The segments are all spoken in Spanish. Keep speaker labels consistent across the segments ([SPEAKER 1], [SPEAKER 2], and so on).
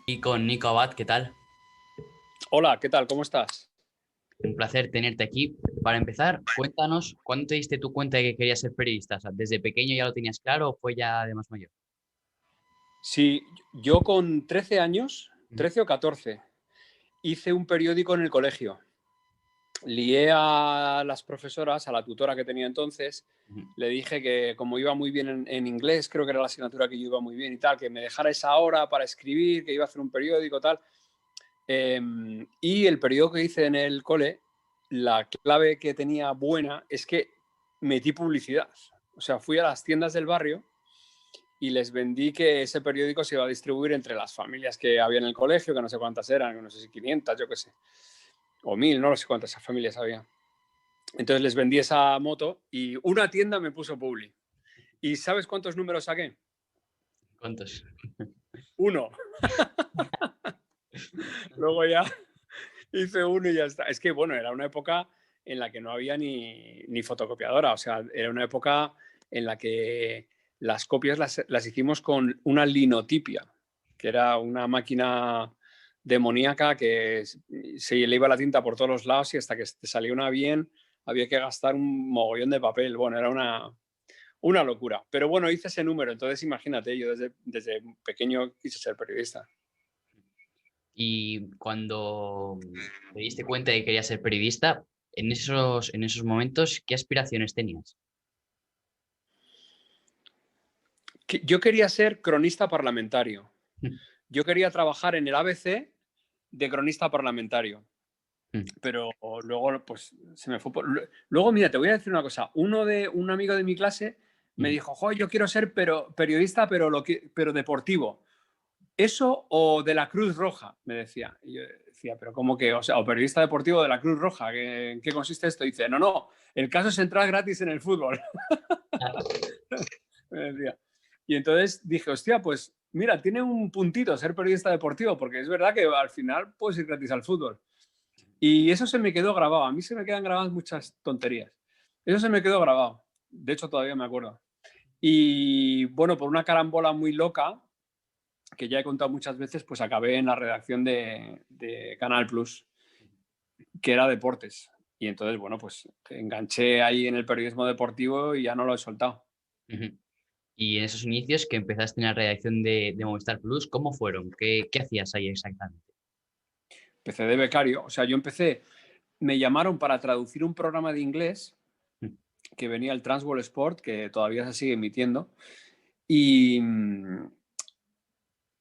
[SPEAKER 1] Y con Nico Abad, ¿qué tal?
[SPEAKER 2] Hola, ¿qué tal? ¿Cómo estás?
[SPEAKER 1] Un placer tenerte aquí. Para empezar, cuéntanos, ¿cuándo te diste tu cuenta de que querías ser periodista? O sea, ¿desde pequeño ya lo tenías claro o fue ya de más mayor?
[SPEAKER 2] Sí, yo con 13 años,
[SPEAKER 1] Ujú,
[SPEAKER 2] 13 o 14, hice un periódico en el colegio. Lié a las profesoras, a la tutora que tenía entonces,
[SPEAKER 1] ujú.
[SPEAKER 2] le dije que como iba muy bien en inglés, creo que era la asignatura que yo iba muy bien y tal, que me dejara esa hora para escribir, que iba a hacer un periódico tal. Y el periódico que hice en el cole, la clave que tenía buena es que metí publicidad. O sea, fui a las tiendas del barrio y les vendí que ese periódico se iba a distribuir entre las familias que había en el colegio, que no sé cuántas eran, no sé si 500, yo qué sé, o 1000, no sé cuántas familias había. Entonces les vendí esa moto y una tienda me puso Publi. ¿Y sabes cuántos números saqué?
[SPEAKER 1] ¿Cuántos?
[SPEAKER 2] Uno. Luego ya hice uno y ya está. Es que, bueno, era una época en la que no había ni fotocopiadora, o sea, era una época en la que las copias las hicimos con una linotipia, que era una máquina demoníaca que se le iba la tinta por todos los lados y hasta que te salía una bien había que gastar un mogollón de papel. Bueno, era una locura. Pero bueno, hice ese número, entonces imagínate, yo desde pequeño quise ser periodista.
[SPEAKER 1] Y cuando te diste cuenta de que querías ser periodista, en esos momentos, ¿qué aspiraciones tenías?
[SPEAKER 2] Yo quería ser cronista parlamentario. Yo quería trabajar en el ABC de cronista parlamentario, pero luego pues se me fue Luego, mira, te voy a decir una cosa. Un amigo de mi clase me dijo, jo, yo quiero ser periodista, pero deportivo. ¿Eso o de la Cruz Roja? Me decía. Y yo decía, pero ¿cómo que? O sea, o periodista deportivo de la Cruz Roja. ¿En qué consiste esto? Y dice, no, no, el caso es entrar gratis en el fútbol. Me decía. Y entonces dije, hostia, pues mira, tiene un puntito ser periodista deportivo, porque es verdad que al final puedes ir gratis al fútbol. Y eso se me quedó grabado. A mí se me quedan grabadas muchas tonterías. Eso se me quedó grabado. De hecho, todavía me acuerdo. Y bueno, por una carambola muy loca, que ya he contado muchas veces, pues acabé en la redacción de Canal Plus, que era deportes. Y entonces, bueno, pues enganché ahí en el periodismo deportivo y ya no lo he soltado.
[SPEAKER 1] Ujú. Y en esos inicios que empezaste en la redacción de Movistar Plus, ¿cómo fueron? ¿Qué hacías ahí exactamente?
[SPEAKER 2] Empecé de becario, o sea, me llamaron para traducir un programa de inglés que venía el Transworld Sport, que todavía se sigue emitiendo, y,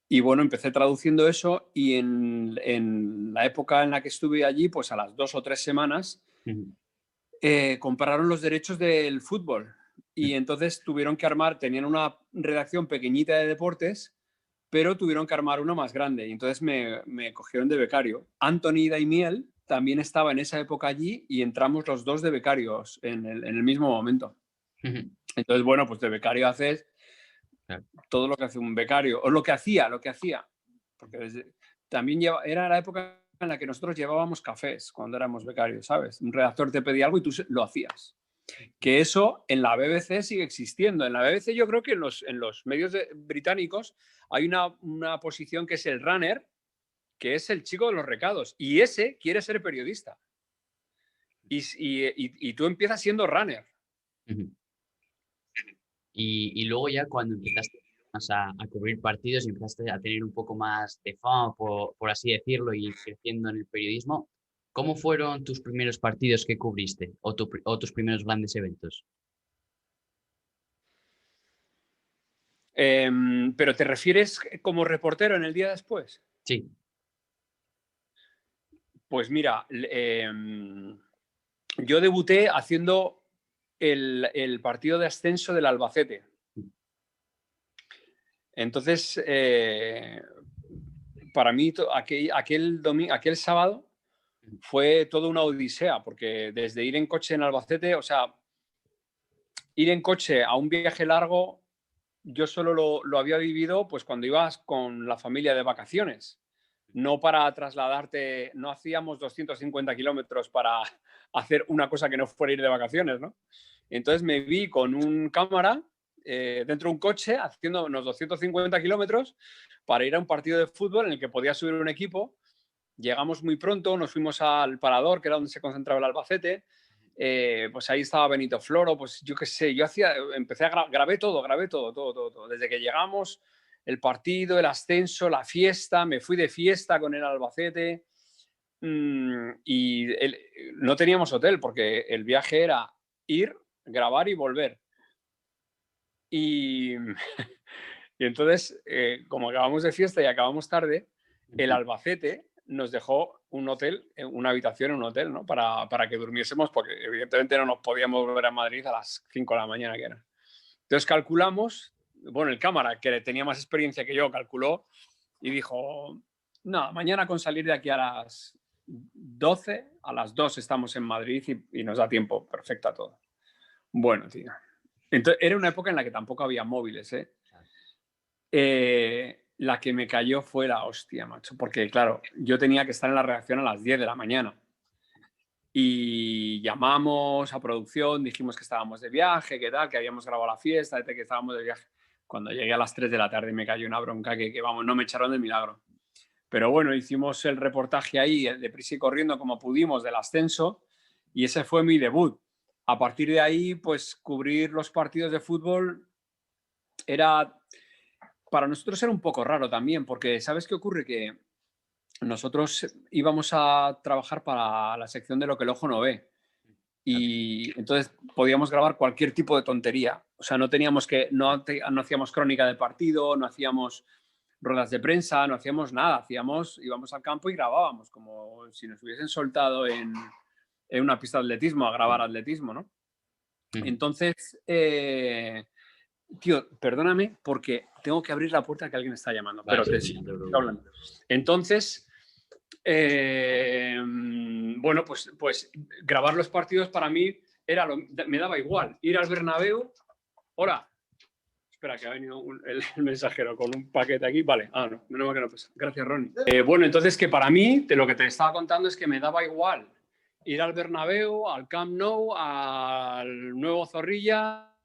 [SPEAKER 2] y bueno, empecé traduciendo eso y en la época en la que estuve allí, pues a las 2 o 3 semanas,
[SPEAKER 1] Ujú,
[SPEAKER 2] compraron los derechos del fútbol y entonces tuvieron que armar, tenían una redacción pequeñita de deportes, pero tuvieron que armar una más grande y entonces me cogieron de becario. Anthony Daimiel también estaba en esa época allí y entramos los dos de becarios en el mismo momento.
[SPEAKER 1] ujú.
[SPEAKER 2] Entonces, bueno, pues de becario haces
[SPEAKER 1] Claro.
[SPEAKER 2] todo lo que hace un becario, o lo que hacía, porque también era la época en la que nosotros llevábamos cafés cuando éramos becarios, ¿sabes? Un redactor te pedía algo y tú lo hacías. Que eso en la BBC sigue existiendo. En la BBC yo creo que en los medios británicos hay una posición que es el runner, que es el chico de los recados, y ese quiere ser periodista. Y tú empiezas siendo runner.
[SPEAKER 1] Ujú. Y luego ya cuando empezaste más a cubrir partidos y empezaste a tener un poco más de fama, por así decirlo, y creciendo en el periodismo, ¿cómo fueron tus primeros partidos que cubriste o tus primeros grandes eventos?
[SPEAKER 2] Pero te refieres como reportero en el día después.
[SPEAKER 1] Sí.
[SPEAKER 2] Pues mira, yo debuté haciendo el partido de ascenso del Albacete. Entonces, para mí, aquel sábado fue toda una odisea, porque desde ir en coche en Albacete, o sea, ir en coche a un viaje largo, yo solo lo había vivido pues cuando ibas con la familia de vacaciones, no para trasladarte, no hacíamos 250 kilómetros para hacer una cosa que no fuera ir de vacaciones, ¿no? Entonces me vi con un cámara dentro de un coche haciendo unos 250 kilómetros para ir a un partido de fútbol en el que podía subir un equipo. Llegamos muy pronto, nos fuimos al Parador, que era donde se concentraba el Albacete. Pues ahí estaba Benito Floro, pues yo qué sé, grabé todo. Desde que llegamos, el partido, el ascenso, la fiesta, me fui de fiesta con el Albacete. Y no teníamos hotel porque el viaje era ir, grabar y volver. Y, y entonces, como acabamos de fiesta y acabamos tarde, el Albacete nos dejó un hotel, una habitación en un hotel, ¿no? Para que durmiésemos, porque evidentemente no nos podíamos volver a Madrid a las 5 de la mañana que era. Entonces calculamos, bueno, el cámara, que tenía más experiencia que yo, calculó y dijo, no, mañana con salir de aquí a las 12, a las 2 estamos en Madrid y nos da tiempo perfecto a todo. Bueno, tío. Entonces, era una época en la que tampoco había móviles, ¿eh? La que me cayó fue la hostia, macho, porque claro, yo tenía que estar en la redacción a las 10 de la mañana y llamamos a producción, dijimos que estábamos de viaje, que tal, que habíamos grabado la fiesta, que estábamos de viaje. Cuando llegué a las 3 de la tarde me cayó una bronca que vamos, no me echaron de milagro. Pero bueno, hicimos el reportaje ahí deprisa y corriendo como pudimos del ascenso y ese fue mi debut. A partir de ahí, pues cubrir los partidos de fútbol para nosotros era un poco raro también, porque ¿sabes qué ocurre? Que nosotros íbamos a trabajar para la sección de lo que el ojo no ve. Y entonces podíamos grabar cualquier tipo de tontería. O sea, no hacíamos crónica de partido, no hacíamos ruedas de prensa, no hacíamos nada. Íbamos al campo y grabábamos, como si nos hubiesen soltado en una pista de atletismo a grabar atletismo, ¿no? Entonces, tío, perdóname porque tengo que abrir la puerta que alguien está llamando. Vale, pero sí, hablando. Entonces, bueno, pues grabar los partidos para mí me daba igual. Ir al Bernabéu, hola. Espera, que ha venido el mensajero con un paquete aquí. Vale, no, menos mal que no pasa. Gracias, Ronnie. Bueno, entonces que para mí, de lo que te estaba contando es que me daba igual ir al Bernabéu, al Camp Nou, al Nuevo Zorrilla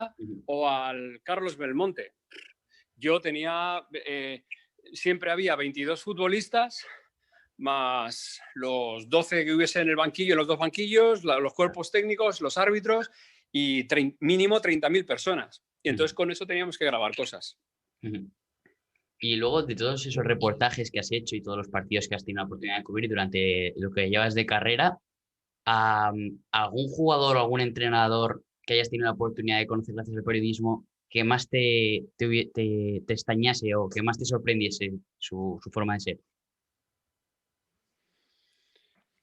[SPEAKER 2] o al Carlos Belmonte. Yo tenía, siempre había 22 futbolistas más los 12 que hubiese en el banquillo, los dos banquillos, los cuerpos técnicos, los árbitros y mínimo 30.000 personas. Y entonces con eso teníamos que grabar cosas.
[SPEAKER 1] Y luego de todos esos reportajes que has hecho y todos los partidos que has tenido la oportunidad de cubrir durante lo que llevas de carrera, ¿algún jugador o algún entrenador que hayas tenido la oportunidad de conocer gracias al periodismo que más te extrañase o que más te sorprendiese su forma de ser?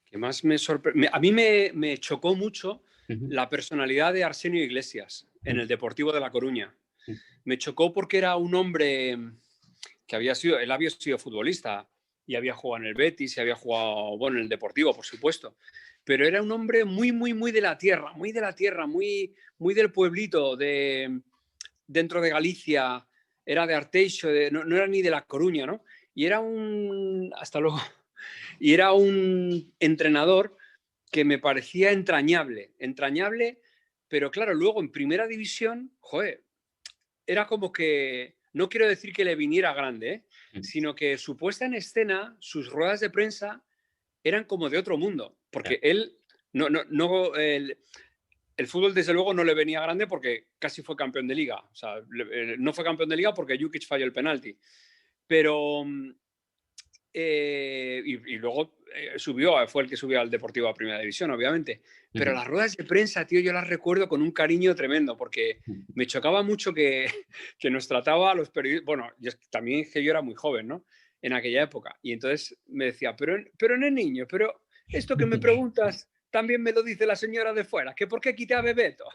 [SPEAKER 2] Que más me sorprendió. A mí me chocó mucho la personalidad de Arsenio Iglesias en el Deportivo de La Coruña. Me chocó porque era un hombre que él había sido futbolista y había jugado en el Betis y había jugado, bueno, en el Deportivo, por supuesto. Pero era un hombre muy, muy, muy de la tierra, muy del pueblito, dentro de Galicia, era de Arteixo, no era ni de La Coruña, ¿no? Y era hasta luego, y era un entrenador que me parecía entrañable, pero claro, luego en primera división, joder, era como que, no quiero decir que le viniera grande, sino que su puesta en escena, sus ruedas de prensa, eran como de otro mundo, porque él, el fútbol desde luego no le venía grande porque casi fue campeón de liga, o sea, no fue campeón de liga porque Jukic falló el penalti, pero y luego fue el que subió al Deportivo a Primera División, obviamente. Pero las ruedas de prensa, tío, yo las recuerdo con un cariño tremendo, porque me chocaba mucho que nos trataba a los periodistas. Bueno, también que yo era muy joven, ¿no? En aquella época. Y entonces me decía, pero no es niño, pero esto que me preguntas también me lo dice la señora de fuera, que por qué quité a Bebeto.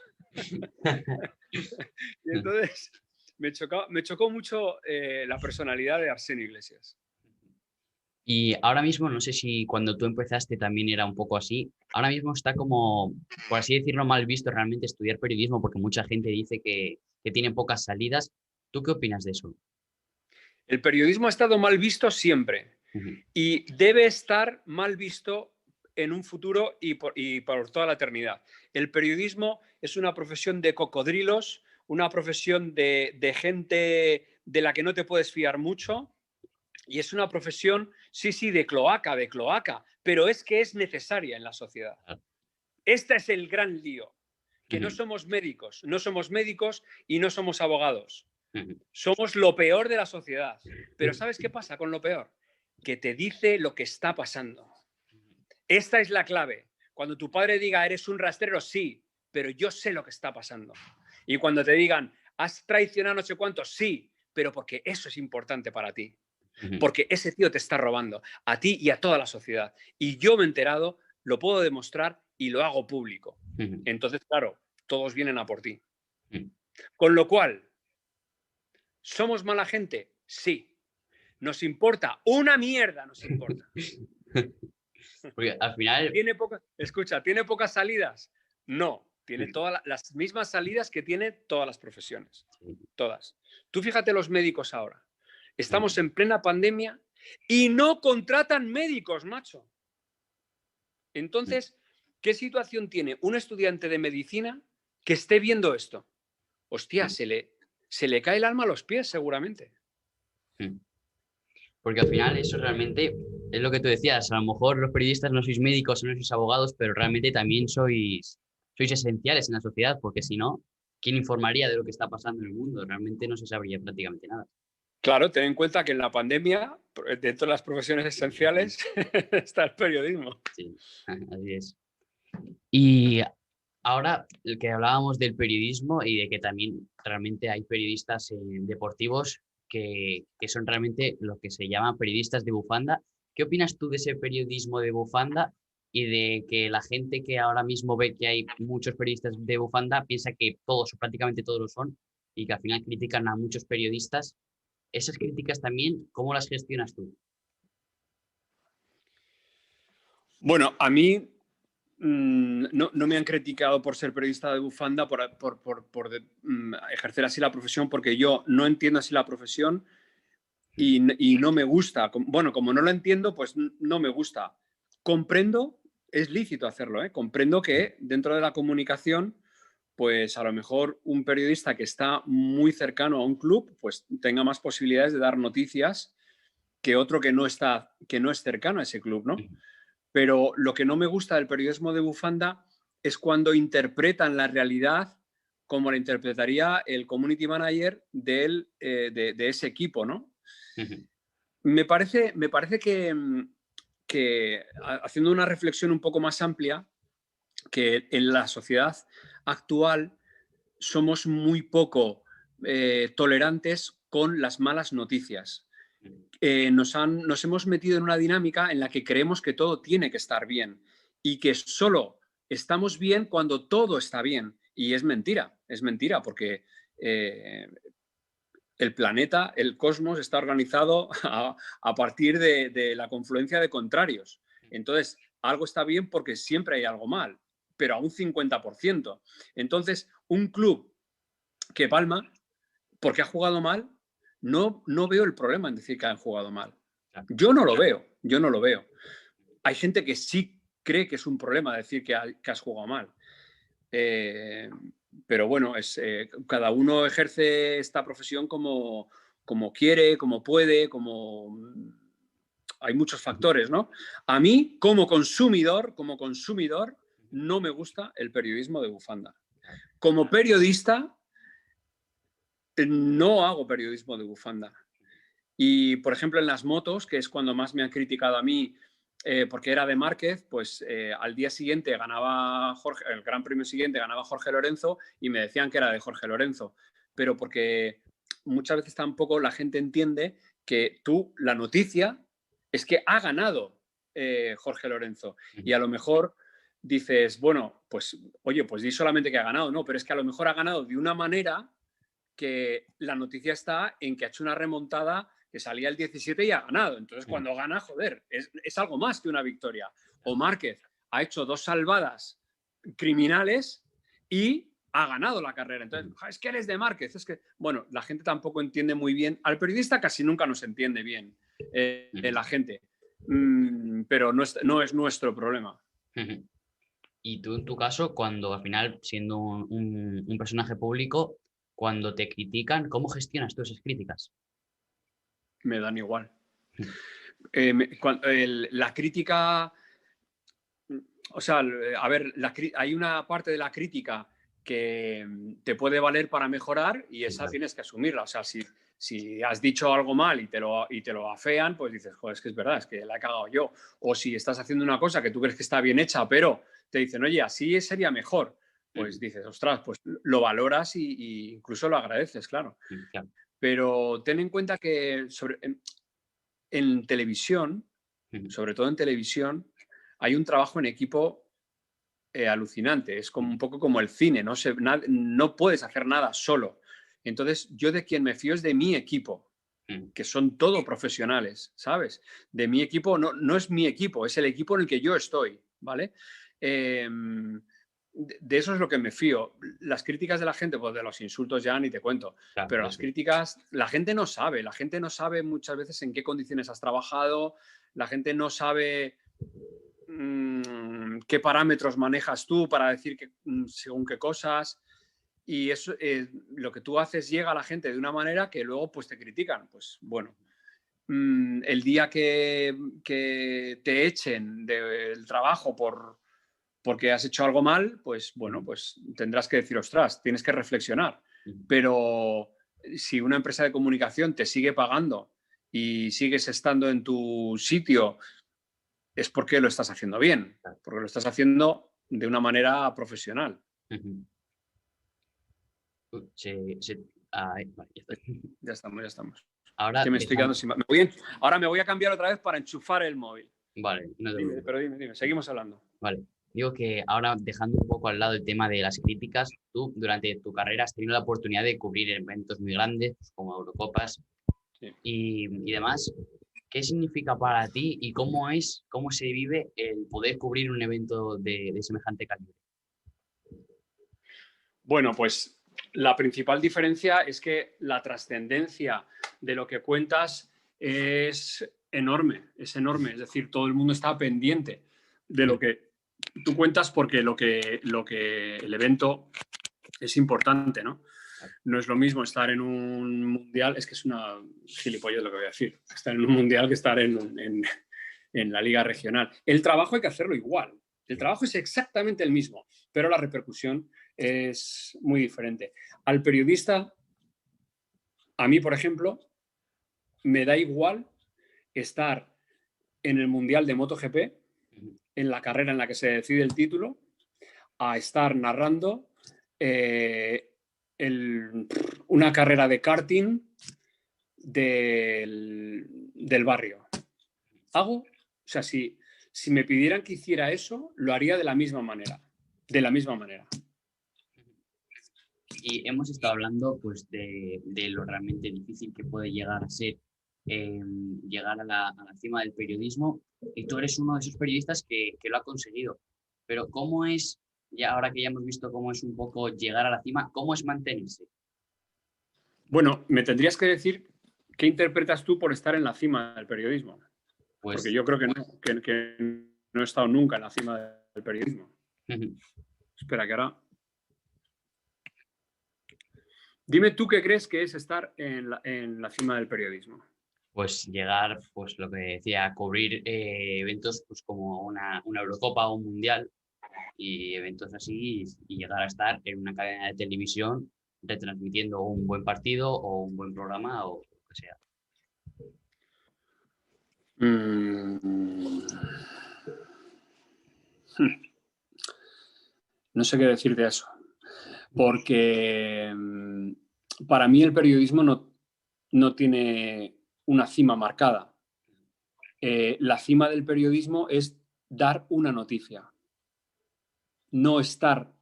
[SPEAKER 2] Y entonces me chocó mucho la personalidad de Arsenio Iglesias.
[SPEAKER 1] Y ahora mismo, no sé si cuando tú empezaste también era un poco así, ahora mismo está como, por así decirlo, mal visto realmente estudiar periodismo porque mucha gente dice que tiene pocas salidas. ¿Tú qué opinas de eso?
[SPEAKER 2] El periodismo ha estado mal visto siempre y debe estar mal visto en un futuro y por toda la eternidad. El periodismo es una profesión de cocodrilos, una profesión de gente de la que no te puedes fiar mucho y es una profesión, sí, de cloaca, pero es que es necesaria en la sociedad. Este es el gran lío, que no somos médicos y no somos abogados. Somos lo peor de la sociedad. Pero ¿sabes qué pasa con lo peor? Que te dice lo que está pasando. Esta es la clave. Cuando tu padre diga, eres un rastrero, sí, pero yo sé lo que está pasando. Y cuando te digan, has traicionado no sé cuánto, sí, pero porque eso es importante para ti. Porque ese tío te está robando a ti y a toda la sociedad. Y yo me he enterado, lo puedo demostrar y lo hago público. Entonces, claro, todos vienen a por ti. Con lo cual, ¿somos mala gente? Sí. ¿Nos importa? Una mierda nos importa.
[SPEAKER 1] Porque al final...
[SPEAKER 2] ¿Tiene pocas salidas? No. Tiene todas las mismas salidas que tiene todas las profesiones. Todas. Tú fíjate los médicos ahora. Estamos en plena pandemia y no contratan médicos, macho. Entonces, ¿qué situación tiene un estudiante de medicina que esté viendo esto? Hostia, se le cae el alma a los pies, seguramente.
[SPEAKER 1] Porque al final eso realmente es lo que tú decías. A lo mejor los periodistas no sois médicos, no sois abogados, pero realmente también sois esenciales en la sociedad, porque si no, ¿quién informaría de lo que está pasando en el mundo? Realmente no se sabría prácticamente nada.
[SPEAKER 2] Claro, ten en cuenta que en la pandemia, dentro de las profesiones esenciales, está el periodismo.
[SPEAKER 1] Sí, así es. Y ahora, el que hablábamos del periodismo y de que también realmente hay periodistas deportivos que son realmente lo que se llaman periodistas de bufanda. ¿Qué opinas tú de ese periodismo de bufanda y de que la gente que ahora mismo ve que hay muchos periodistas de bufanda piensa que todos o prácticamente todos lo son y que al final critican a muchos periodistas? Esas críticas también, ¿cómo las gestionas tú?
[SPEAKER 2] Bueno, a mí no me han criticado por ser periodista de bufanda, por ejercer así la profesión, porque yo no entiendo así la profesión y no me gusta. Bueno, como no lo entiendo, pues no me gusta. Comprendo, es lícito hacerlo, ¿eh? Comprendo que dentro de la comunicación, pues a lo mejor un periodista que está muy cercano a un club, pues tenga más posibilidades de dar noticias que otro que no es cercano a ese club, ¿no? Pero lo que no me gusta del periodismo de bufanda es cuando interpretan la realidad como la interpretaría el community manager de ese equipo, ¿no? Me parece que, haciendo una reflexión un poco más amplia, que en la sociedad actual somos muy poco tolerantes con las malas noticias. Nos hemos metido en una dinámica en la que creemos que todo tiene que estar bien y que solo estamos bien cuando todo está bien. Y es mentira porque el planeta, el cosmos, está organizado a partir de la confluencia de contrarios. Entonces, algo está bien porque siempre hay algo mal, pero a un 50%. Entonces, un club que palma porque ha jugado mal, no veo el problema en decir que han jugado mal. Yo no lo veo. Hay gente que sí cree que es un problema decir que has jugado mal. Pero bueno, cada uno ejerce esta profesión como quiere, como puede, hay muchos factores, ¿no? A mí, como consumidor, no me gusta el periodismo de bufanda. Como periodista, no hago periodismo de bufanda. Y, por ejemplo, en las motos, que es cuando más me han criticado a mí, porque era de Márquez, pues al día siguiente ganaba el Gran Premio siguiente ganaba Jorge Lorenzo y me decían que era de Jorge Lorenzo. Pero porque muchas veces tampoco la gente entiende que la noticia es que ha ganado Jorge Lorenzo. Y a lo mejor dices, bueno, pues oye, pues di solamente que ha ganado, no, pero es que a lo mejor ha ganado de una manera que la noticia está en que ha hecho una remontada que salía el 17 y ha ganado. Entonces, cuando gana, joder, es algo más que una victoria. O Márquez ha hecho 2 salvadas criminales y ha ganado la carrera. Entonces, es que eres de Márquez. Es que, bueno, la gente tampoco entiende muy bien. Al periodista casi nunca nos entiende bien la gente. Pero no es nuestro problema.
[SPEAKER 1] Y tú, en tu caso, cuando al final, siendo un personaje público, cuando te critican, ¿cómo gestionas tú esas críticas?
[SPEAKER 2] Me dan igual. La crítica, o sea, a ver, hay una parte de la crítica que te puede valer para mejorar y esa
[SPEAKER 1] Claro.
[SPEAKER 2] tienes que asumirla. O sea, si has dicho algo mal y te lo afean, pues dices, joder, es que es verdad, es que la he cagado yo. O si estás haciendo una cosa que tú crees que está bien hecha, pero te dicen, oye, así sería mejor, pues dices, ostras, pues lo valoras y incluso lo agradeces, claro.
[SPEAKER 1] Claro.
[SPEAKER 2] Pero ten en cuenta que en televisión, sobre todo en televisión, hay un trabajo en equipo alucinante. Es como un poco como el cine, no puedes hacer nada solo. Entonces, yo de quien me fío es de mi equipo, que son todo profesionales, ¿sabes? De mi equipo, no es mi equipo, es el equipo en el que yo estoy, ¿vale? De eso es lo que me fío. Las críticas de la gente, pues de los insultos ya ni te cuento,
[SPEAKER 1] Claro,
[SPEAKER 2] pero las críticas, la gente no sabe muchas veces en qué condiciones has trabajado, la gente no sabe qué parámetros manejas tú para decir según qué cosas. Y eso, lo que tú haces llega a la gente de una manera que luego pues te critican. Pues bueno, el día que te echen del trabajo porque has hecho algo mal, pues bueno, pues tendrás que decir, ostras, tienes que reflexionar. Pero si una empresa de comunicación te sigue pagando y sigues estando en tu sitio, es porque lo estás haciendo bien, porque lo estás haciendo de una manera profesional.
[SPEAKER 1] Vale, ya está.
[SPEAKER 2] Ya estamos. Es
[SPEAKER 1] Ahora
[SPEAKER 2] que me estoy quedando
[SPEAKER 1] dejando,
[SPEAKER 2] sin... Ahora me voy a cambiar otra vez para enchufar el móvil.
[SPEAKER 1] vale, no te
[SPEAKER 2] Dime,
[SPEAKER 1] preocupes.
[SPEAKER 2] pero dime, seguimos hablando.
[SPEAKER 1] Vale. Digo que ahora, dejando un poco al lado el tema de las críticas, tú durante tu carrera has tenido la oportunidad de cubrir eventos muy grandes, pues, como Eurocopas
[SPEAKER 2] Sí.
[SPEAKER 1] y demás. ¿Qué significa para ti y cómo se vive el poder cubrir un evento de semejante calibre?
[SPEAKER 2] Bueno, pues la principal diferencia es que la trascendencia de lo que cuentas es enorme, es enorme. Es decir, todo el mundo está pendiente de lo que tú cuentas porque lo que el evento es importante, ¿no? No es lo mismo estar en un mundial, es que es una gilipollez lo que voy a decir, estar en un mundial que estar en la liga regional. El trabajo hay que hacerlo igual, el trabajo es exactamente el mismo, pero la repercusión es muy diferente. Al periodista, a mí, por ejemplo, me da igual estar en el mundial de MotoGP, en la carrera en la que se decide el título, a estar narrando una carrera de karting del barrio. O sea, si me pidieran que hiciera eso, lo haría de la misma manera. De la misma manera.
[SPEAKER 1] Y hemos estado hablando pues, de lo realmente difícil que puede llegar a ser llegar a la cima del periodismo, y tú eres uno de esos periodistas que lo ha conseguido. Pero ¿cómo es, ya ahora que ya hemos visto cómo es un poco llegar a la cima, cómo es mantenerse?
[SPEAKER 2] Bueno, me tendrías que decir qué interpretas tú por estar en la cima del periodismo.
[SPEAKER 1] Pues,
[SPEAKER 2] Porque yo creo que no he estado nunca en la cima del periodismo. Espera, que ahora... Dime tú qué crees que es estar en la cima del periodismo.
[SPEAKER 1] pues llegar, pues lo que decía, a cubrir eventos pues como una Eurocopa o un Mundial y eventos así y llegar a estar en una cadena de televisión retransmitiendo un buen partido o un buen programa o lo que sea.
[SPEAKER 2] No sé qué decirte eso. Porque para mí el periodismo no tiene una cima marcada. La cima del periodismo es dar una noticia, no estar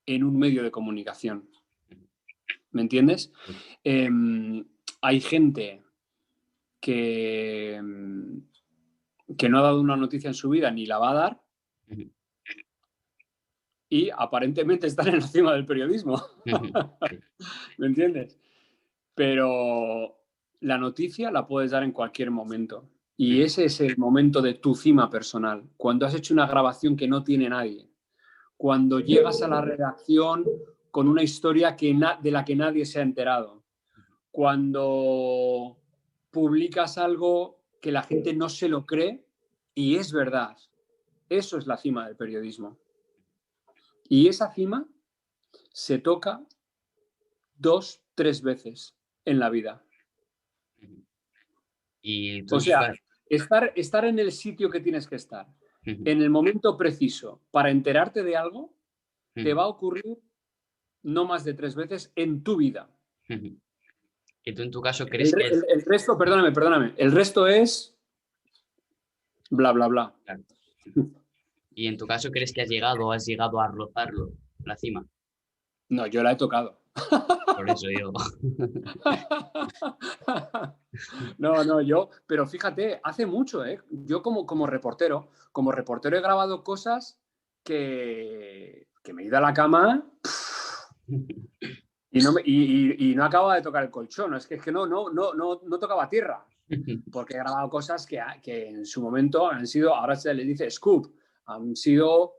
[SPEAKER 2] en un medio de comunicación. ¿Me entiendes? Hay gente que no ha dado una noticia en su vida ni la va a dar y aparentemente están en la cima del periodismo. ¿Me entiendes? Pero la noticia la puedes dar en cualquier momento. Y ese es el momento de tu cima personal. Cuando has hecho una grabación que no tiene nadie. Cuando llegas a la redacción con una historia de la que nadie se ha enterado. Cuando publicas algo que la gente no se lo cree y es verdad. Eso es la cima del periodismo. Y esa cima se toca 2, 3 veces en la vida.
[SPEAKER 1] Y tú
[SPEAKER 2] O sea, estar en el sitio que tienes que estar, en el momento preciso, para enterarte de algo, te va a ocurrir no más de 3 veces en tu vida.
[SPEAKER 1] ¿Y tú en tu caso crees que
[SPEAKER 2] El resto, perdóname, el resto es bla, bla, bla.
[SPEAKER 1] Claro. ¿Y en tu caso crees que has llegado a rozarlo, la cima?
[SPEAKER 2] No, yo la he tocado.
[SPEAKER 1] Por eso digo.
[SPEAKER 2] No, pero fíjate, hace mucho, ¿eh? Yo como reportero he grabado cosas que me he ido a la cama y no acababa de tocar el colchón. Es que no tocaba tierra. Porque he grabado cosas que en su momento han sido, ahora se les dice scoop, han sido,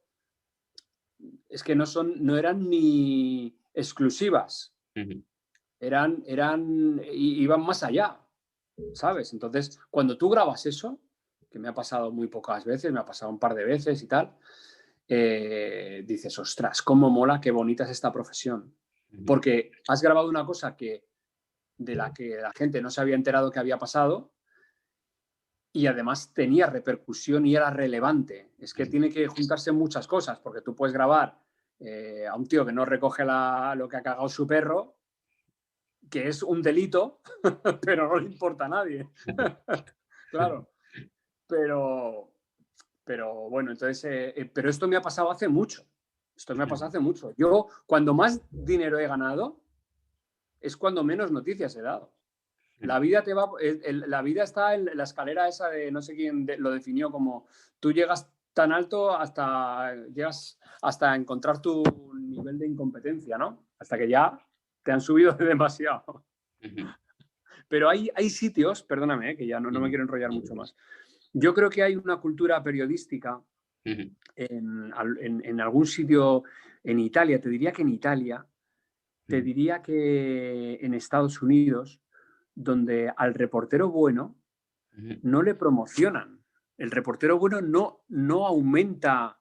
[SPEAKER 2] es que no eran ni exclusivas, iban más allá, ¿sabes? Entonces, cuando tú grabas eso, que me ha pasado muy pocas veces, me ha pasado un par de veces y tal, dices, ostras, cómo mola, qué bonita es esta profesión. Porque has grabado una cosa de la que la gente no se había enterado que había pasado y además tenía repercusión y era relevante. Es que tiene que juntarse muchas cosas, porque tú puedes grabar a un tío que no recoge lo que ha cagado su perro, que es un delito, pero no le importa a nadie. Claro. Pero bueno, entonces, pero esto me ha pasado hace mucho. Esto me ha pasado hace mucho. Yo, cuando más dinero he ganado, es cuando menos noticias he dado. La vida la vida está en la escalera esa de no sé quién lo definió como tú llegas tan alto llegas hasta encontrar tu nivel de incompetencia, ¿no? Hasta que ya te han subido demasiado. Pero hay sitios, perdóname, que ya no me quiero enrollar mucho más. Yo creo que hay una cultura periodística en algún sitio en Italia, te diría que en Italia, te diría que en Estados Unidos, donde al reportero bueno no le promocionan. El reportero bueno no aumenta,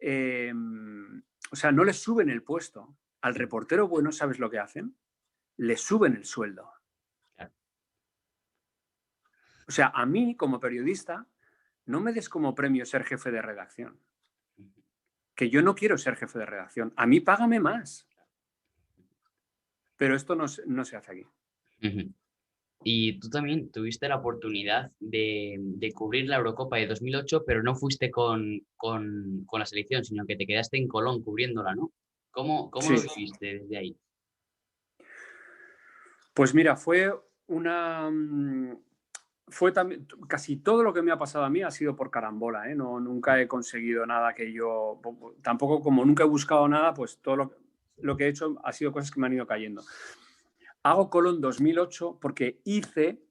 [SPEAKER 2] o sea, no le suben el puesto. Al reportero bueno, ¿sabes lo que hacen? Le suben el sueldo. O sea, a mí, como periodista, no me des como premio ser jefe de redacción. Que yo no quiero ser jefe de redacción. A mí págame más. Pero esto no se hace aquí.
[SPEAKER 1] Y tú también tuviste la oportunidad de cubrir la Eurocopa de 2008, pero no fuiste con la selección, sino que te quedaste en Colón cubriéndola, ¿no? ¿Cómo
[SPEAKER 2] Sí.
[SPEAKER 1] lo viviste desde ahí?
[SPEAKER 2] Pues mira, fue también, casi todo lo que me ha pasado a mí ha sido por carambola, ¿eh? Nunca he conseguido nada que yo, tampoco como nunca he buscado nada, pues todo lo que he hecho ha sido cosas que me han ido cayendo. Hago Colón 2008 porque hice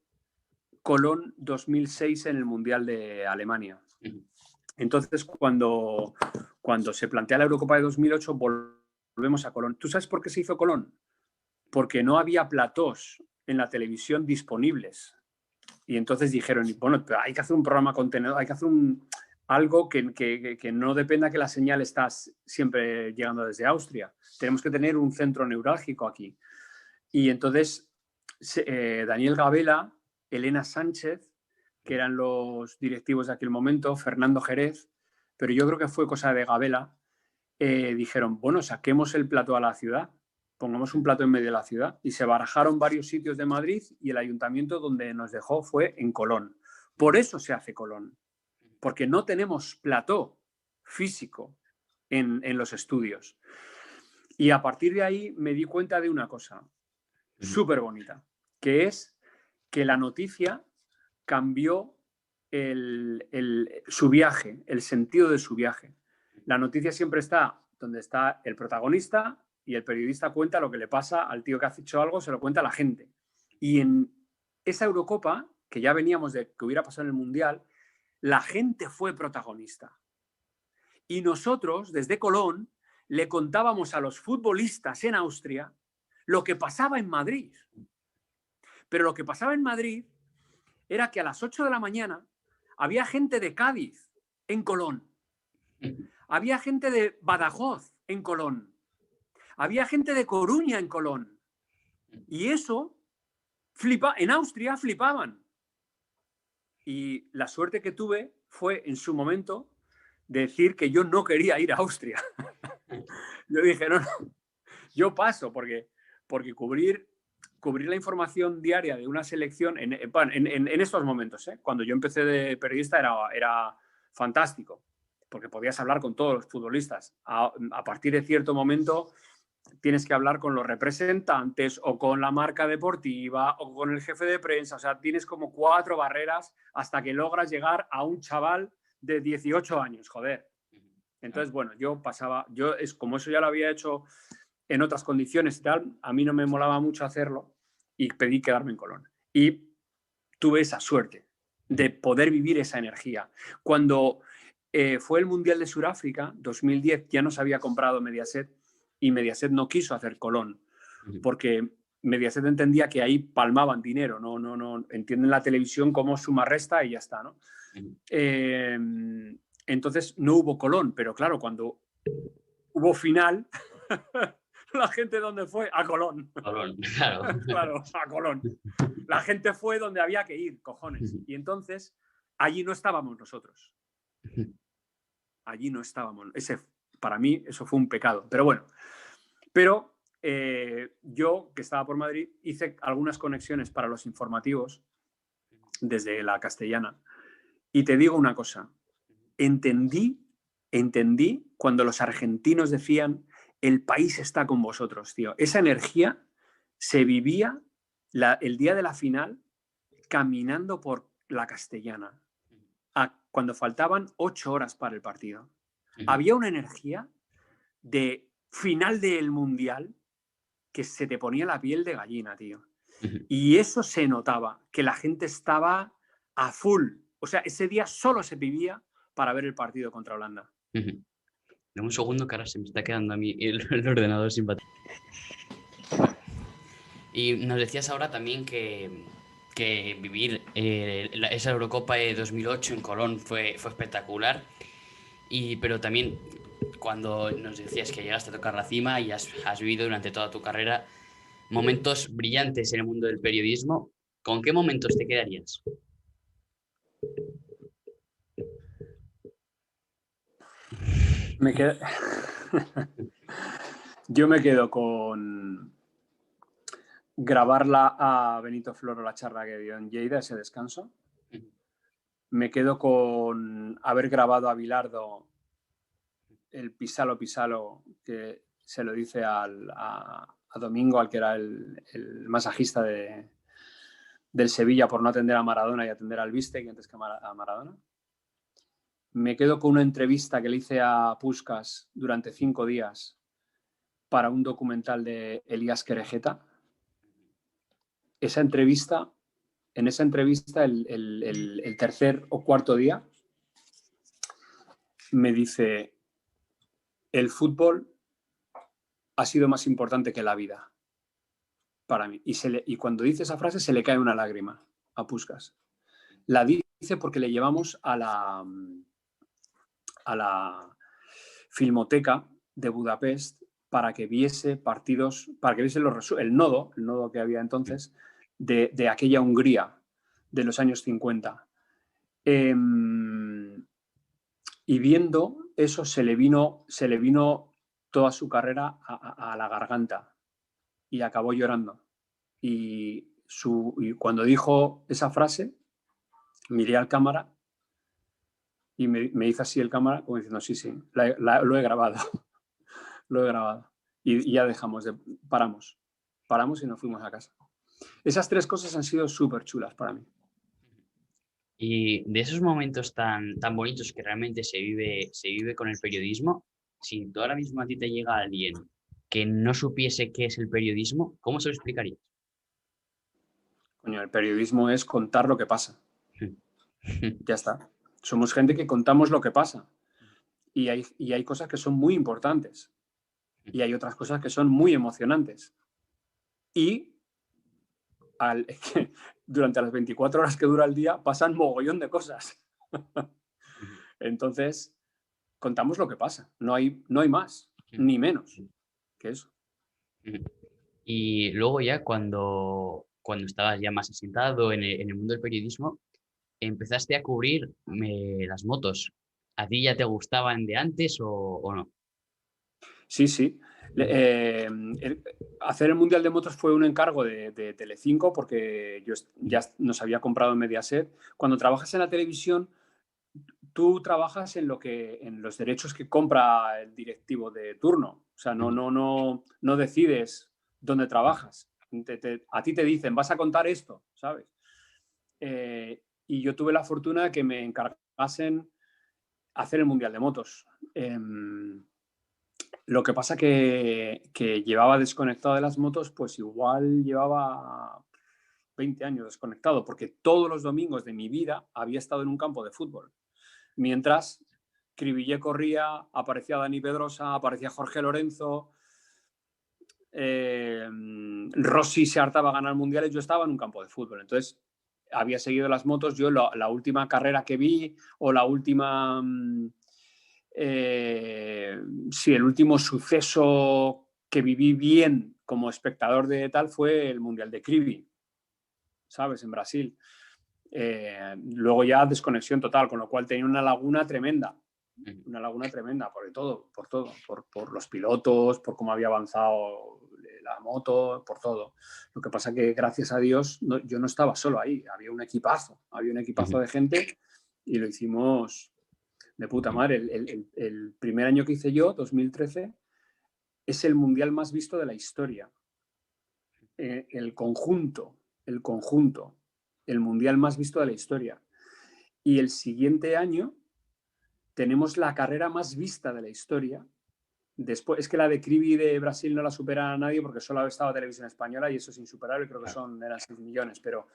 [SPEAKER 2] Colón 2006 en el Mundial de Alemania. Entonces, cuando se plantea la Eurocopa de 2008, volvemos a Colón. ¿Tú sabes por qué se hizo Colón? Porque no había platós en la televisión disponibles. Y entonces dijeron, bueno, hay que hacer un programa contenedor, hay que hacer algo que no dependa que la señal está siempre llegando desde Austria. Tenemos que tener un centro neurálgico aquí. Y entonces Daniel Gabela, Elena Sánchez, que eran los directivos de aquel momento, Fernando Jerez, pero yo creo que fue cosa de Gabela, dijeron, bueno, saquemos el plato a la ciudad, pongamos un plato en medio de la ciudad. Y se barajaron varios sitios de Madrid y el ayuntamiento donde nos dejó fue en Colón. Por eso se hace Colón, porque no tenemos plató físico en los estudios. Y a partir de ahí me di cuenta de una cosa súper bonita, que es que la noticia cambió su viaje, el sentido de su viaje. La noticia siempre está donde está el protagonista y el periodista cuenta lo que le pasa al tío que ha hecho algo, se lo cuenta a la gente. Y en esa Eurocopa, que ya veníamos de que hubiera pasado en el Mundial, la gente fue protagonista. Y nosotros, desde Colón, le contábamos a los futbolistas en Austria lo que pasaba en Madrid. Pero lo que pasaba en Madrid era que a las 8 de la mañana había gente de Cádiz en Colón, había gente de Badajoz en Colón, había gente de Coruña en Colón. Y eso, en Austria flipaban. Y la suerte que tuve fue en su momento decir que yo no quería ir a Austria. Yo dije, no, yo paso, porque cubrir la información diaria de una selección en estos momentos, cuando yo empecé de periodista era fantástico, porque podías hablar con todos los futbolistas. A partir de cierto momento tienes que hablar con los representantes o con la marca deportiva o con el jefe de prensa. O sea, tienes como 4 barreras hasta que logras llegar a un chaval de 18 años, joder. Entonces, bueno, como eso ya lo había hecho en otras condiciones y tal, a mí no me molaba mucho hacerlo y pedí quedarme en Colón. Y tuve esa suerte de poder vivir esa energía. Cuando fue el Mundial de Sudáfrica, 2010, ya nos había comprado Mediaset y Mediaset no quiso hacer Colón porque Mediaset entendía que ahí palmaban dinero, no entienden la televisión como suma resta y ya está, ¿no? Entonces no hubo Colón, pero claro, cuando hubo final, la gente ¿dónde fue? A Colón.
[SPEAKER 1] Colón, claro.
[SPEAKER 2] Claro, a Colón. La gente fue donde había que ir, cojones. Y entonces allí no estábamos nosotros. Allí no estábamos. Para mí eso fue un pecado. Pero bueno, yo que estaba por Madrid hice algunas conexiones para los informativos desde la Castellana. Y te digo una cosa, entendí cuando los argentinos decían el país está con vosotros, tío. Esa energía se vivía el día de la final caminando por la Castellana, cuando faltaban 8 horas para el partido. Había una energía de final del Mundial que se te ponía la piel de gallina, tío. Y eso se notaba, que la gente estaba a full. O sea, ese día solo se vivía para ver el partido contra Holanda.
[SPEAKER 1] Dame un segundo que ahora se me está quedando a mí el ordenador sin batería. Y nos decías ahora también que vivir esa Eurocopa de 2008 en Colón fue espectacular. Pero también cuando nos decías que llegaste a tocar la cima y has vivido durante toda tu carrera momentos brillantes en el mundo del periodismo, ¿con qué momentos te quedarías?
[SPEAKER 2] Yo me quedo con grabarla a Benito Floro, la charla que dio en Lleida, ese descanso. Me quedo con haber grabado a Bilardo el Pisalo Pisalo, que se lo dice a Domingo, al que era el masajista del Sevilla por no atender a Maradona y atender al Viste antes que a Maradona. Me quedo con una entrevista que le hice a Puskás durante 5 días para un documental de Elías Querejeta. En esa entrevista, el tercer o cuarto día, me dice, el fútbol ha sido más importante que la vida para mí. Y cuando dice esa frase se le cae una lágrima a Puskás. La dice porque le llevamos a la Filmoteca de Budapest para que viese partidos, para que viese el nodo que había entonces de aquella Hungría de los años 50. Y viendo eso se le vino toda su carrera a la garganta y acabó llorando. Y cuando dijo esa frase, miré al cámara y me hizo así el cámara como diciendo, sí, lo he grabado. Lo he grabado. Y ya paramos y nos fuimos a casa. Esas 3 cosas han sido súper chulas para mí.
[SPEAKER 1] Y de esos momentos tan bonitos que realmente se vive con el periodismo, si tú ahora mismo a ti te llega alguien que no supiese qué es el periodismo, ¿cómo se lo explicarías?
[SPEAKER 2] Coño, el periodismo es contar lo que pasa. Ya está. Somos gente que contamos lo que pasa. Y hay cosas que son muy importantes. y hay otras cosas que son muy emocionantes. Y durante las 24 horas que dura el día pasan mogollón de cosas. Entonces, contamos lo que pasa. No hay más, ni menos que eso.
[SPEAKER 1] Y luego ya cuando estabas ya más asentado en el mundo del periodismo, empezaste a cubrir las motos. ¿A ti ya te gustaban de antes o no?
[SPEAKER 2] Sí, sí. Hacer el Mundial de Motos fue un encargo de Telecinco porque yo ya nos había comprado Mediaset. Cuando trabajas en la televisión, tú trabajas en los derechos que compra el directivo de turno. O sea, no decides dónde trabajas. A ti te dicen, vas a contar esto, ¿sabes? Y yo tuve la fortuna de que me encargasen hacer el Mundial de Motos. Lo que pasa que llevaba desconectado de las motos, pues igual llevaba 20 años desconectado, porque todos los domingos de mi vida había estado en un campo de fútbol. Mientras Cribillé corría, aparecía Dani Pedrosa, aparecía Jorge Lorenzo, Rossi se hartaba a ganar mundiales, yo estaba en un campo de fútbol. Entonces, había seguido las motos. Yo la última carrera que vi o la última... sí, el último suceso que viví bien como espectador de tal fue el Mundial de Cribi, ¿sabes? En Brasil. Luego ya desconexión total, con lo cual tenía una laguna tremenda por todo, por los pilotos, por cómo había avanzado la moto, por todo. Lo que pasa que gracias a Dios yo no estaba solo ahí, había un equipazo de gente y lo hicimos de puta madre. El primer año que hice yo, 2013, es el mundial más visto de la historia. El conjunto, el mundial más visto de la historia. Y el siguiente año tenemos la carrera más vista de la historia. Después, es que la de Cribi de Brasil no la supera a nadie porque solo ha estado Televisión Española y eso es insuperable, creo que eran 6 millones, pero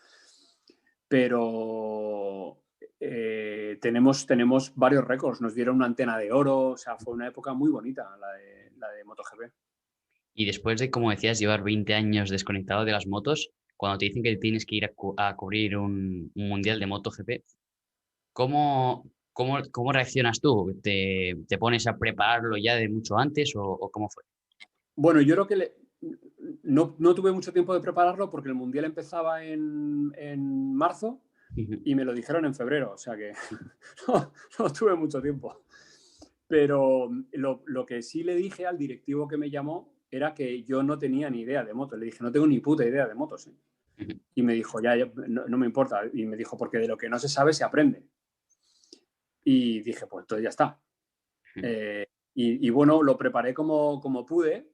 [SPEAKER 2] tenemos varios récords, nos dieron una antena de oro, o sea, fue una época muy bonita la de MotoGP.
[SPEAKER 1] Y después de, como decías, llevar 20 años desconectado de las motos, cuando te dicen que tienes que ir a cubrir un mundial de MotoGP, ¿cómo reaccionas tú? ¿Te pones a prepararlo ya de mucho antes o cómo fue?
[SPEAKER 2] Bueno, yo creo que no tuve mucho tiempo de prepararlo porque el mundial empezaba en marzo y me lo dijeron en febrero, o sea que no tuve mucho tiempo. Pero lo que sí le dije al directivo que me llamó era que yo no tenía ni idea de motos. Le dije, no tengo ni puta idea de motos. ¿Eh? Y me dijo, ya no me importa. Y me dijo, porque de lo que no se sabe se aprende. Y dije, pues entonces ya está. Y bueno, lo preparé como pude.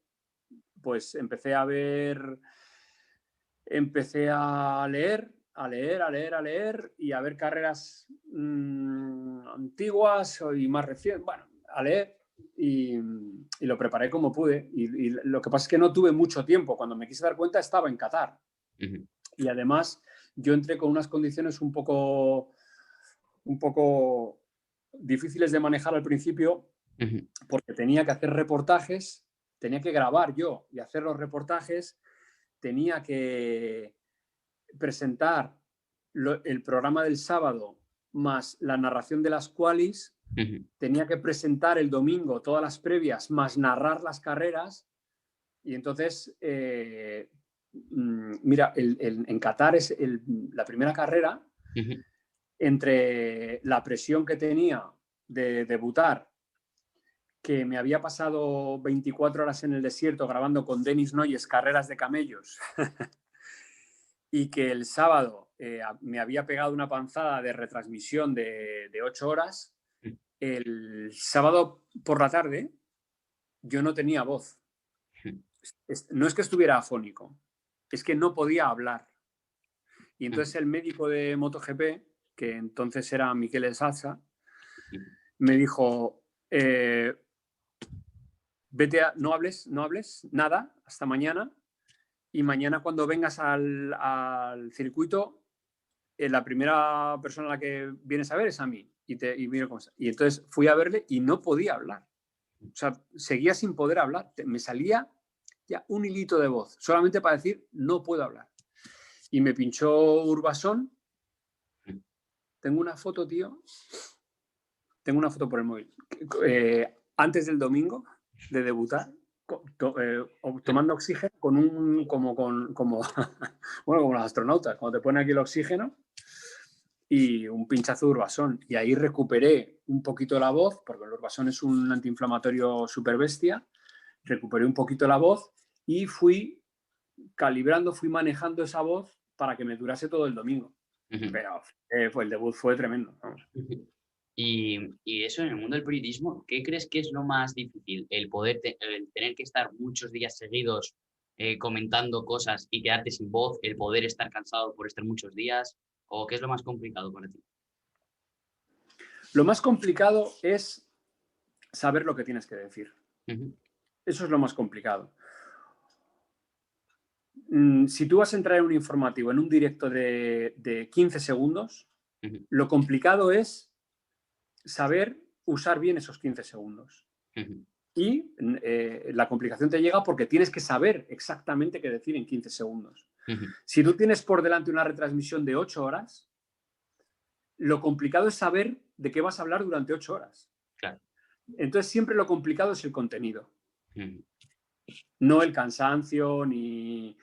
[SPEAKER 2] Pues empecé a leer y a ver carreras antiguas y más recientes. Bueno, a leer y lo preparé como pude. Y lo que pasa es que no tuve mucho tiempo. Cuando me quise dar cuenta estaba en Qatar. Y además yo entré con unas condiciones un poco difíciles de manejar al principio porque tenía que hacer reportajes, tenía que grabar yo y hacer los reportajes, tenía que presentar el programa del sábado más la narración de las qualis, tenía que presentar el domingo todas las previas más narrar las carreras y entonces, mira, en Qatar es la primera carrera, entre la presión que tenía de debutar, que me había pasado 24 horas en el desierto grabando con Denis Noyes carreras de camellos y que el sábado me había pegado una panzada de retransmisión de 8 horas, el sábado por la tarde yo no tenía voz. No es que estuviera afónico, es que no podía hablar. Y entonces el médico de MotoGP, que entonces era Michele Salsa, me dijo, vete no hables nada hasta mañana y mañana cuando vengas al circuito, la primera persona a la que vienes a ver es a mí. Y entonces fui a verle y no podía hablar. O sea, seguía sin poder hablar. Me salía ya un hilito de voz, solamente para decir, no puedo hablar. Y me pinchó Urbasón. Tengo una foto, tío. Tengo una foto por el móvil. Antes del domingo de debutar, tomando oxígeno con como los astronautas, cuando te ponen aquí el oxígeno, y un pinchazo de Urbasón. Y ahí recuperé un poquito la voz, porque el Urbasón es un antiinflamatorio súper bestia. Recuperé un poquito la voz y fui calibrando, fui manejando esa voz para que me durase todo el domingo. Pero el debut fue tremendo. Vamos.
[SPEAKER 1] Y eso en el mundo del periodismo, ¿qué crees que es lo más difícil? El el tener que estar muchos días seguidos comentando cosas y quedarte sin voz, el poder estar cansado por estar muchos días, ¿o qué es lo más complicado para ti?
[SPEAKER 2] Lo más complicado es saber lo que tienes que decir. Eso es lo más complicado. Si tú vas a entrar en un informativo, en un directo de 15 segundos, lo complicado es saber usar bien esos 15 segundos. Y la complicación te llega porque tienes que saber exactamente qué decir en 15 segundos. Si tú tienes por delante una retransmisión de 8 horas, lo complicado es saber de qué vas a hablar durante 8 horas.
[SPEAKER 1] Claro.
[SPEAKER 2] Entonces siempre lo complicado es el contenido. No el cansancio, ni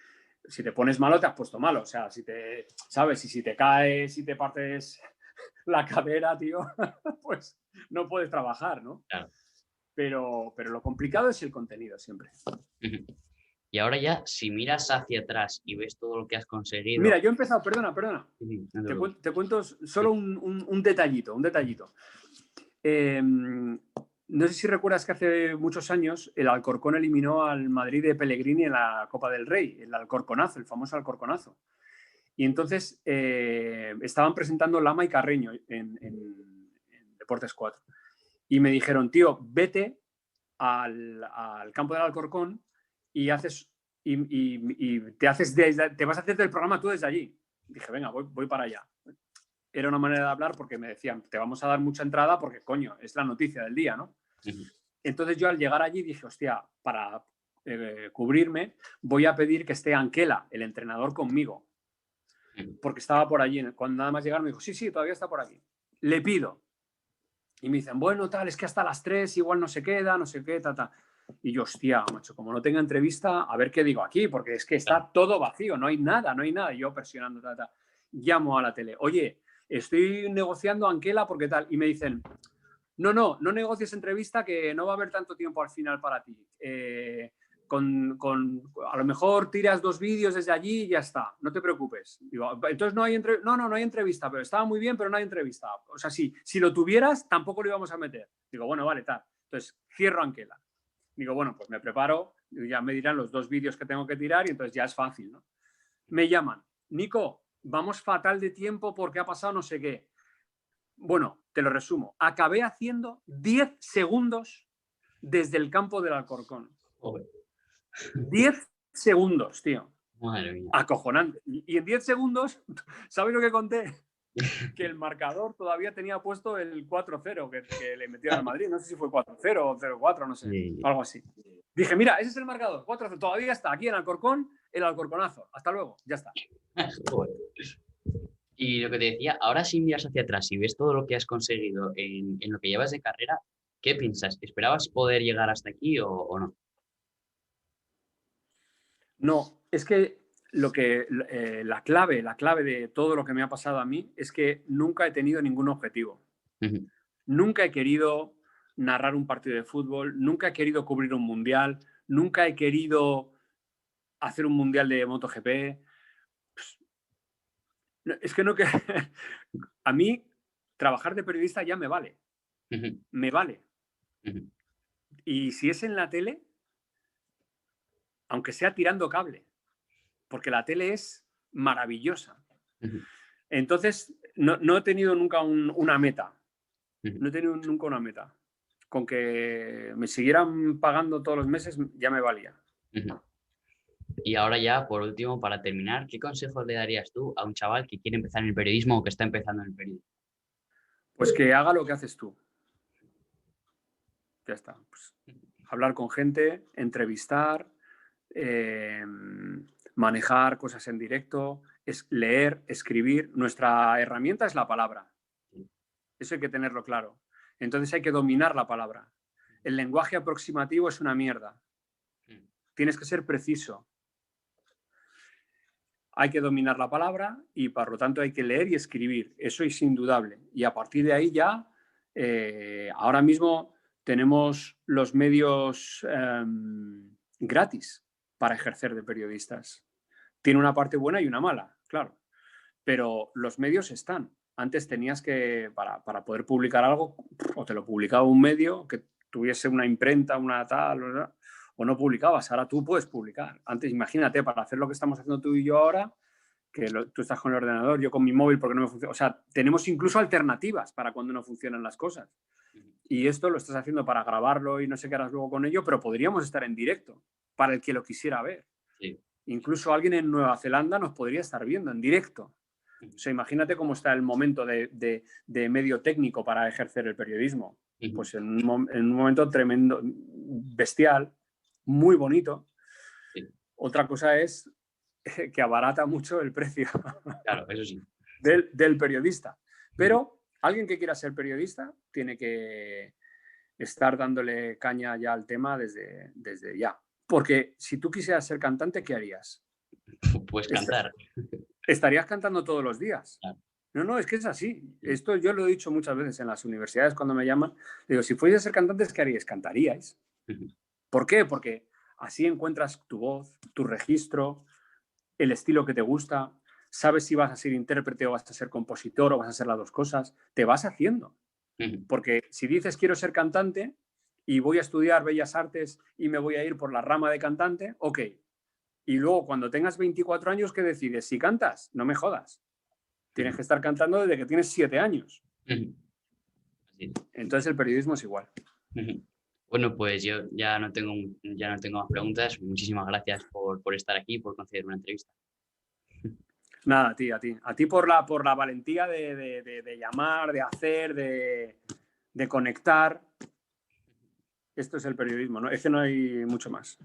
[SPEAKER 2] si te pones malo te has puesto malo. O sea, ¿sabes? Y si te caes, si te partes la cadera, tío, pues no puedes trabajar, ¿no?
[SPEAKER 1] Claro.
[SPEAKER 2] Pero lo complicado es el contenido siempre.
[SPEAKER 1] Y ahora ya, si miras hacia atrás y ves todo lo que has conseguido...
[SPEAKER 2] Mira, yo he empezado, perdona. Te cuento solo un detallito. No sé si recuerdas que hace muchos años el Alcorcón eliminó al Madrid de Pellegrini en la Copa del Rey, el Alcorconazo, el famoso Alcorconazo. Y entonces estaban presentando Lama y Carreño en Deportes 4. Y me dijeron, tío, vete al campo del Alcorcón y te vas a hacer del programa tú desde allí. Dije, venga, voy para allá. Era una manera de hablar porque me decían, te vamos a dar mucha entrada porque, coño, es la noticia del día, ¿no? Entonces yo al llegar allí dije, hostia, para cubrirme voy a pedir que esté Anquela, el entrenador, conmigo. Porque estaba por allí. Cuando nada más llegar me dijo, sí, todavía está por aquí. Le pido. Y me dicen, bueno, tal, es que hasta las 3 igual no se queda, no sé qué, Y yo, hostia, macho, como no tenga entrevista, a ver qué digo aquí, porque es que está todo vacío, no hay nada. Y yo presionando, Llamo a la tele, oye, estoy negociando Anquela porque tal. Y me dicen, no negocies entrevista, que no va a haber tanto tiempo al final para ti. A lo mejor tiras 2 vídeos desde allí y ya está, no te preocupes. Digo, entonces no hay entrevista, pero estaba muy bien, pero no hay entrevista. O sea, si lo tuvieras, tampoco lo íbamos a meter. Digo, bueno, vale, tal. Entonces cierro Anquela. Digo, bueno, pues me preparo, ya me dirán los 2 vídeos que tengo que tirar y entonces ya es fácil, ¿no? Me llaman, Nico, vamos fatal de tiempo porque ha pasado no sé qué. Bueno, te lo resumo. Acabé haciendo 10 segundos desde el campo del Alcorcón. 10 segundos, tío.
[SPEAKER 1] Madre mía.
[SPEAKER 2] Acojonante. Y en 10 segundos, ¿sabes lo que conté? Que el marcador todavía tenía puesto el 4-0 que le metieron al Madrid. No sé si fue 4-0 o 0-4, no sé. Sí. Algo así. Dije, mira, ese es el marcador. 4-0. Todavía está aquí en Alcorcón, el Alcorconazo. Hasta luego. Ya está.
[SPEAKER 1] Y lo que te decía, ahora si miras hacia atrás y ves todo lo que has conseguido en lo que llevas de carrera, ¿qué piensas? ¿Esperabas poder llegar hasta aquí o no?
[SPEAKER 2] No, es que la clave de todo lo que me ha pasado a mí es que nunca he tenido ningún objetivo. Nunca he querido narrar un partido de fútbol, nunca he querido cubrir un mundial, nunca he querido hacer un mundial de MotoGP. Es que no que a mí trabajar de periodista ya me vale. Me vale. Y si es en la tele, aunque sea tirando cable, porque la tele es maravillosa. Entonces, no he tenido nunca una meta. No he tenido nunca una meta. Con que me siguieran pagando todos los meses ya me valía.
[SPEAKER 1] Y ahora ya, por último, para terminar, ¿qué consejos le darías tú a un chaval que quiere empezar en el periodismo o que está empezando en el periodismo?
[SPEAKER 2] Pues que haga lo que haces tú. ya está. Pues, hablar con gente, entrevistar, manejar cosas en directo, leer, escribir. Nuestra herramienta es la palabra. Eso hay que tenerlo claro. Entonces hay que dominar la palabra. El lenguaje aproximativo es una mierda. Tienes que ser preciso. Hay que dominar la palabra y, por lo tanto, hay que leer y escribir. Eso es indudable. Y a partir de ahí ya, ahora mismo tenemos los medios gratis para ejercer de periodistas. Tiene una parte buena y una mala, claro. Pero los medios están. Antes tenías que, para poder publicar algo, o te lo publicaba un medio que tuviese una imprenta, una tal, o no publicabas. Ahora tú puedes publicar. Antes, imagínate, para hacer lo que estamos haciendo tú y yo ahora, que tú estás con el ordenador, yo con mi móvil porque no me funciona. O sea, tenemos incluso alternativas para cuando no funcionan las cosas. Y esto lo estás haciendo para grabarlo y no sé qué harás luego con ello, pero podríamos estar en directo para el que lo quisiera ver.
[SPEAKER 1] Sí.
[SPEAKER 2] Incluso alguien en Nueva Zelanda nos podría estar viendo en directo. O sea, imagínate cómo está el momento de medio técnico para ejercer el periodismo. Pues en un momento tremendo, bestial, muy bonito.
[SPEAKER 1] Sí.
[SPEAKER 2] Otra cosa es que abarata mucho el precio.
[SPEAKER 1] Claro, eso sí.
[SPEAKER 2] del periodista. Pero alguien que quiera ser periodista tiene que estar dándole caña ya al tema desde ya. Porque si tú quisieras ser cantante, ¿qué harías?
[SPEAKER 1] Pues cantar.
[SPEAKER 2] Estarías cantando todos los días.
[SPEAKER 1] Claro.
[SPEAKER 2] No, es que es así. Esto yo lo he dicho muchas veces en las universidades cuando me llaman. Digo, si fuerais a ser cantantes, ¿qué haríais? Cantaríais. ¿Por qué? Porque así encuentras tu voz, tu registro, el estilo que te gusta, sabes si vas a ser intérprete o vas a ser compositor o vas a ser las dos cosas, te vas haciendo. Porque si dices quiero ser cantante y voy a estudiar Bellas Artes y me voy a ir por la rama de cantante, ok. Y luego cuando tengas 24 años, ¿qué decides? Si cantas, no me jodas. Tienes que estar cantando desde que tienes 7 años. Entonces el periodismo es igual.
[SPEAKER 1] Bueno, pues yo ya no tengo más preguntas. Muchísimas gracias por estar aquí, por conceder una entrevista.
[SPEAKER 2] Nada, a ti. A ti por la valentía de llamar, de hacer, de conectar. Esto es el periodismo, ¿no? Es que no hay mucho más.